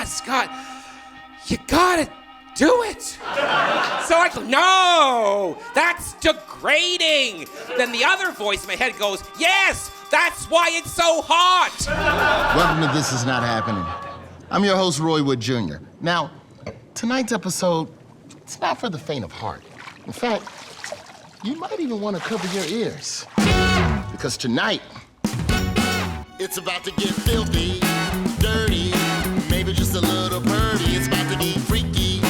Scott, you gotta do it. So I go, no, that's degrading. Then the other voice in my head goes, yes, that's why it's so hot. Welcome to This Is Not Happening. I'm your host, Roy Wood Jr. Now, tonight's episode, it's not for the faint of heart. In fact, you might even want to cover your ears. Because tonight, it's about to get filthy, dirty, maybe just a little birdie. It's about to be freaky,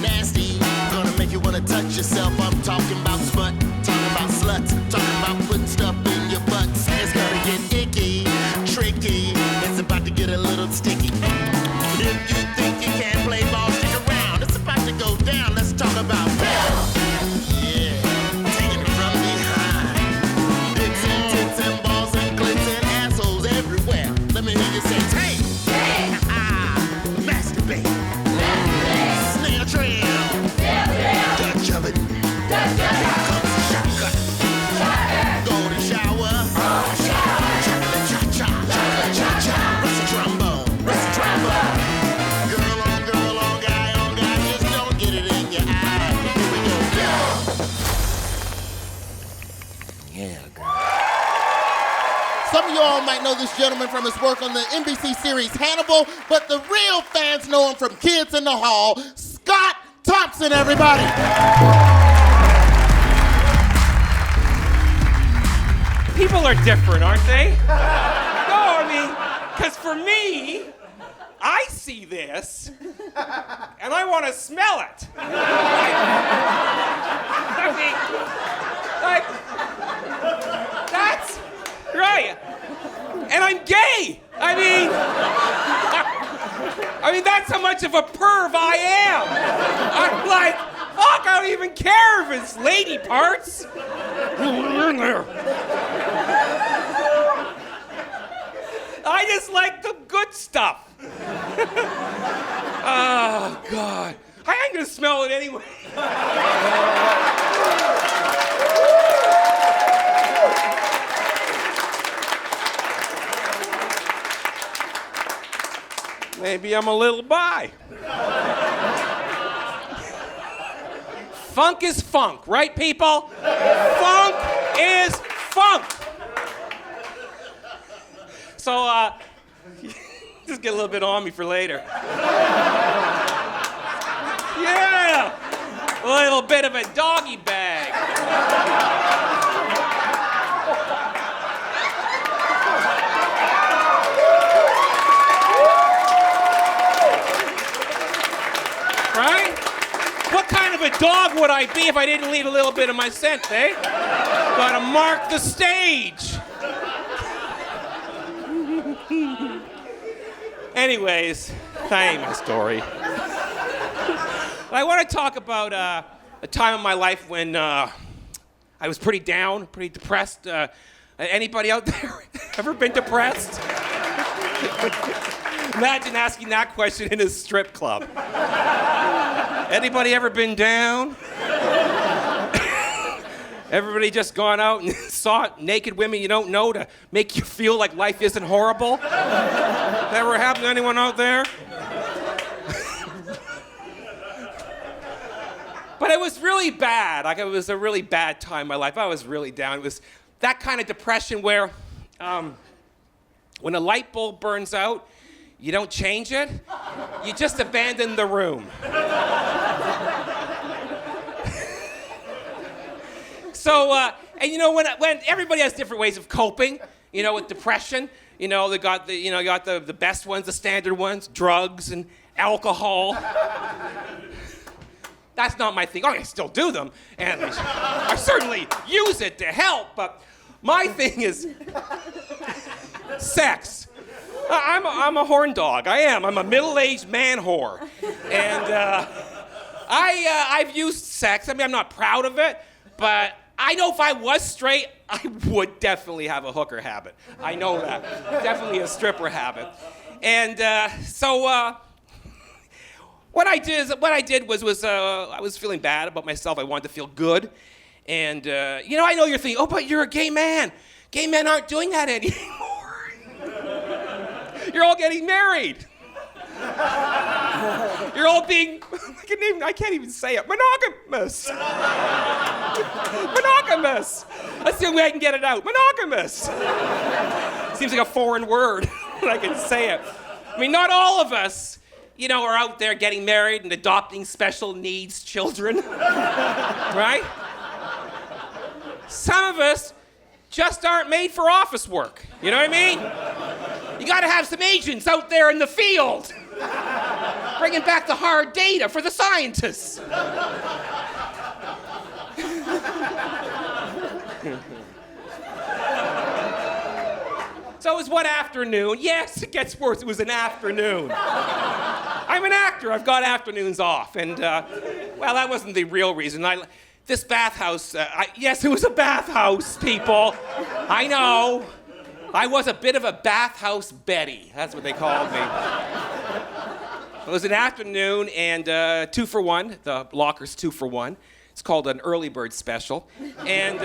nasty, gonna make you wanna touch yourself. I'm talking about smut, talking about sluts, talking about putting stuff in your butts. It's gonna get icky, tricky, it's about to get a little sticky. If you think you can't play ball, stick around. It's about to go down. Let's talk about ball. Yeah, taking it from behind. Dicks and tits and balls and clits and assholes everywhere. Let me hear you say, take. Masturbate. Snail trail. Dutch oven. Here comes the shotgun. Go to shower. Chocolate cha-cha. Rusty trombone. Girl on guy, just don't get it in your eye. Here we go. Yeah, girl. Some of y'all might know this gentleman from his work on the NBC series Hannibal, but the real fans know him from Kids in the Hall. Scott Thompson, everybody. People are different, aren't they? No, I mean, because for me, I see this, and I want to smell it. That's right. And I'm gay. I mean, that's how much of a perv I am. I'm like, fuck, I don't even care if it's lady parts. I just like the good stuff. Oh, God. I ain't gonna smell it anyway. Maybe I'm a little bi. Funk is funk, right, people? Funk is funk. So, just get a little bit on me for later. Yeah! A little bit of a doggy bag. Right? What kind of a dog would I be if I didn't leave a little bit of my scent, eh? Gotta mark the stage. Anyways, that ain't my story. I want to talk about a time in my life when I was pretty down, pretty depressed. Anybody out there ever been depressed? Imagine asking that question in a strip club. Anybody ever been down? Everybody just gone out and saw naked women you don't know to make you feel like life isn't horrible? That ever happened to anyone out there? But it was really bad. Like, it was a really bad time in my life. I was really down. It was that kind of depression where when a light bulb burns out, you don't change it. You just abandon the room. So, and you know, when everybody has different ways of coping, you know, with depression, you know, they got the best ones, the standard ones, drugs and alcohol. That's not my thing. Oh, I still do them, and I certainly use it to help, but my thing is sex. I'm a horn dog. I am. I'm a middle-aged man whore. And I've used sex. I mean, I'm not proud of it, but I know if I was straight, I would definitely have a hooker habit. I know that. Definitely a stripper habit. And so what I did was I was feeling bad about myself. I wanted to feel good. And, you know, I know you're thinking, oh, but you're a gay man. Gay men aren't doing that anymore. You're all getting married. You're all being, I can't even say it, monogamous. Monogamous. That's the only way I can get it out. Monogamous. Seems like a foreign word when I can say it. I mean, not all of us, are out there getting married and adopting special needs children, right? Some of us just aren't made for office work. You know what I mean? You gotta have some agents out there in the field, bringing back the hard data for the scientists. So it was one afternoon. Yes, it gets worse. It was an afternoon. I'm an actor. I've got afternoons off. And, well, that wasn't the real reason. This bathhouse, yes, it was a bathhouse, people. I know. I was a bit of a bathhouse Betty. That's what they called me. It was an afternoon and 2 for 1. The locker's 2 for 1. It's called an early bird special. And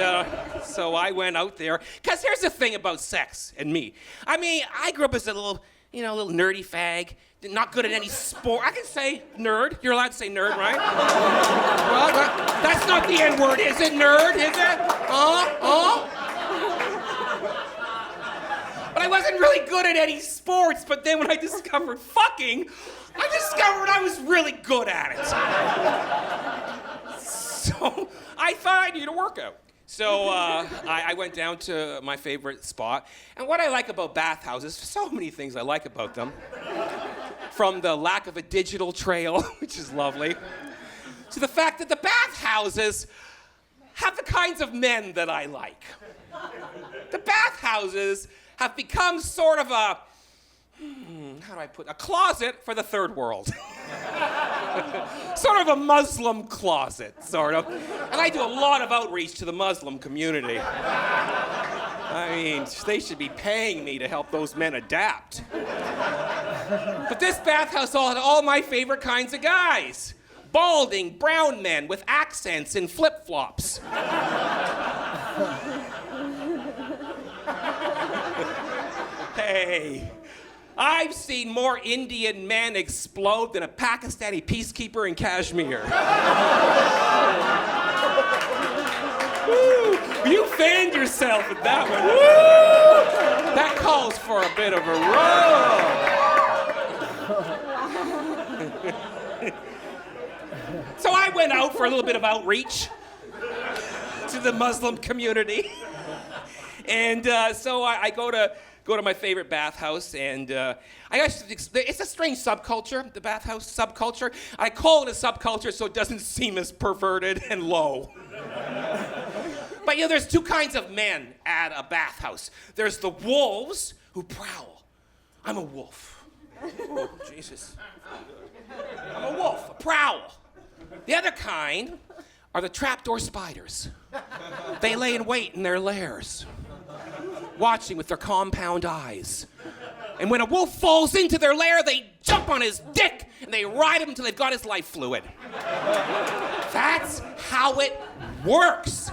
so I went out there. Because here's the thing about sex and me. I mean, I grew up as a little nerdy fag. Not good at any sport. I can say nerd. You're allowed to say nerd, right? Well, that's not the N word, is it, nerd? Is it? But I wasn't really good at any sports. But then when I discovered fucking, I discovered I was really good at it. So I thought I needed a workout. So I went down to my favorite spot. And what I like about bathhouses, so many things I like about them. From the lack of a digital trail, which is lovely, to the fact that the bathhouses have the kinds of men that I like. The bathhouses have become sort of a, a closet for the third world. Sort of a Muslim closet, sort of. And I do a lot of outreach to the Muslim community. I mean, they should be paying me to help those men adapt. But this bathhouse had all my favorite kinds of guys. Balding, brown men with accents and flip-flops. Hey, I've seen more Indian men explode than a Pakistani peacekeeper in Kashmir. Woo, you fanned yourself at that one. Woo! That calls for a bit of a roll. So I went out for a little bit of outreach to the Muslim community. And so I go to my favorite bathhouse, and it's a strange subculture, the bathhouse subculture. I call it a subculture so it doesn't seem as perverted and low. But there's 2 kinds of men at a bathhouse. There's the wolves who prowl. I'm a wolf. Oh, Jesus. I'm a wolf, a prowl. The other kind are the trapdoor spiders. They lay in wait in their lairs, watching with their compound eyes. And when a wolf falls into their lair, they jump on his dick and they ride him until they've got his life fluid. That's how it works.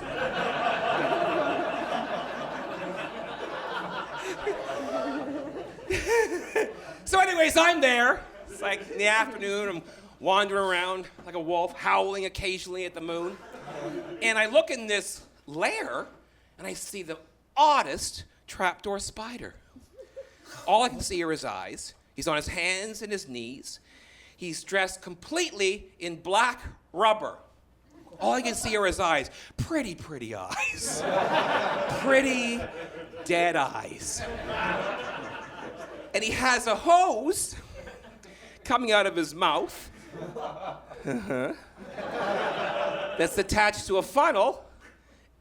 So anyways, I'm there. It's like in the afternoon, I'm wandering around like a wolf, howling occasionally at the moon. And I look in this lair and I see the oddest trapdoor spider. All I can see are his eyes. He's on his hands and his knees. He's dressed completely in black rubber. All I can see are his eyes. Pretty, pretty eyes. Pretty dead eyes. And he has a hose coming out of his mouth. That's attached to a funnel,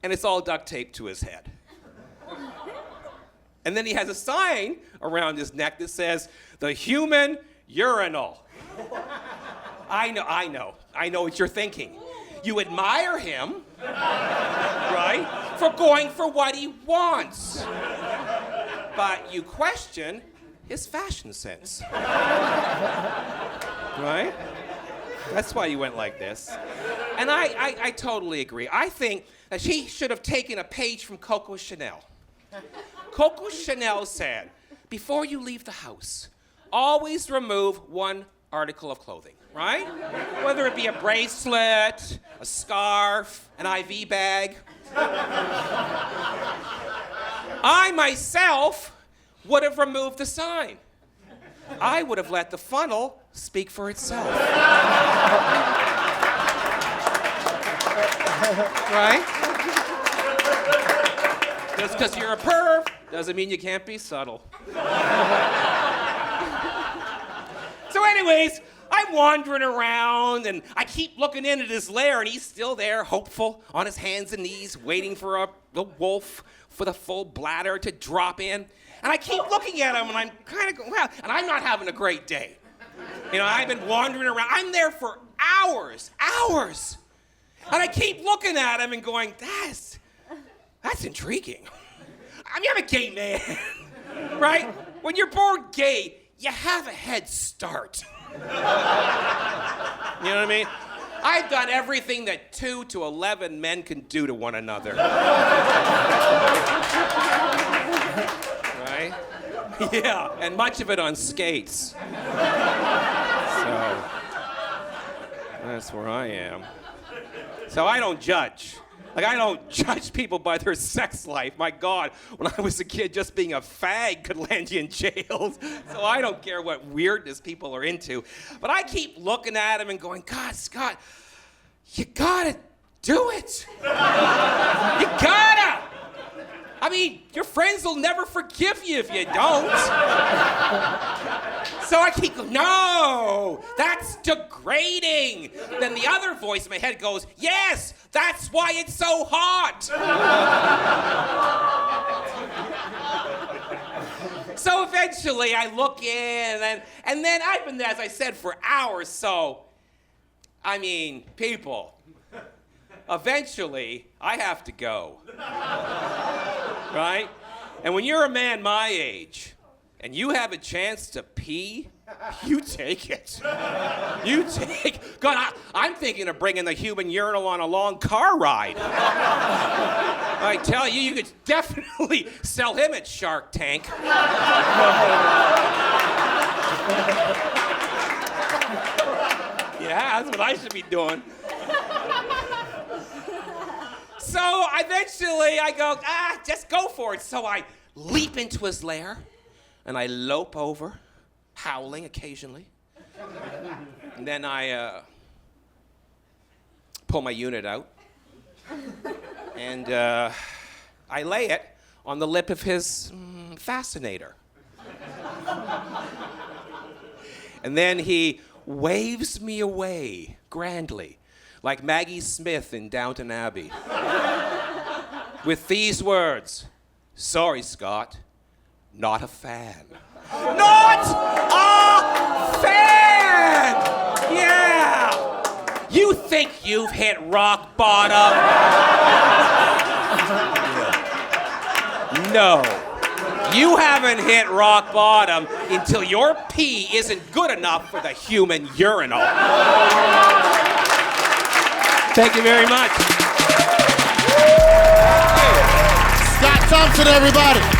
and it's all duct taped to his head. And then he has a sign around his neck that says, "The human urinal." I know what you're thinking. You admire him, right, for going for what he wants. But you question his fashion sense. Right? That's why you went like this. And I totally agree. I think that she should have taken a page from Coco Chanel. Coco Chanel said, "Before you leave the house, always remove one article of clothing, right? Whether it be a bracelet, a scarf, an IV bag. I myself would have removed the sign. I would have let the funnel speak for itself. Right? Just because you're a perv doesn't mean you can't be subtle. So anyways, I'm wandering around and I keep looking into this lair and he's still there, hopeful, on his hands and knees, waiting for the wolf for the full bladder to drop in. And I keep looking at him and I'm kind of going, wow, and I'm not having a great day. You know, I've been wandering around. I'm there for hours. And I keep looking at him and going, that's intriguing. I mean, I'm a gay man, right? When you're born gay, you have a head start. You know what I mean? I've done everything that 2 to 11 men can do to one another. Right? Yeah, and much of it on skates. So, that's where I am. So I don't judge. Like, I don't judge people by their sex life. My God, when I was a kid, just being a fag could land you in jail. So I don't care what weirdness people are into. But I keep looking at him and going, God, Scott, you gotta do it. You gotta. I mean, your friends will never forgive you if you don't. So I keep going, no, that's degrading. Then the other voice in my head goes, yes, that's why it's so hot. So eventually I look in, and then I've been there, as I said, for hours. So, I mean, people, eventually I have to go. Right? And when you're a man my age, and you have a chance to pee, you take it. You take. God, I'm thinking of bringing the human urinal on a long car ride. I tell you, you could definitely sell him at Shark Tank. Yeah, that's what I should be doing. So eventually I go, just go for it. So I leap into his lair and I lope over, howling occasionally. And then I pull my unit out and I lay it on the lip of his fascinator. And then he waves me away grandly, like Maggie Smith in Downton Abbey, with these words, sorry, Scott, not a fan. Not a fan! Yeah! You think you've hit rock bottom? No. You haven't hit rock bottom until your pee isn't good enough for the human urinal. Thank you very much. Scott Thompson, everybody.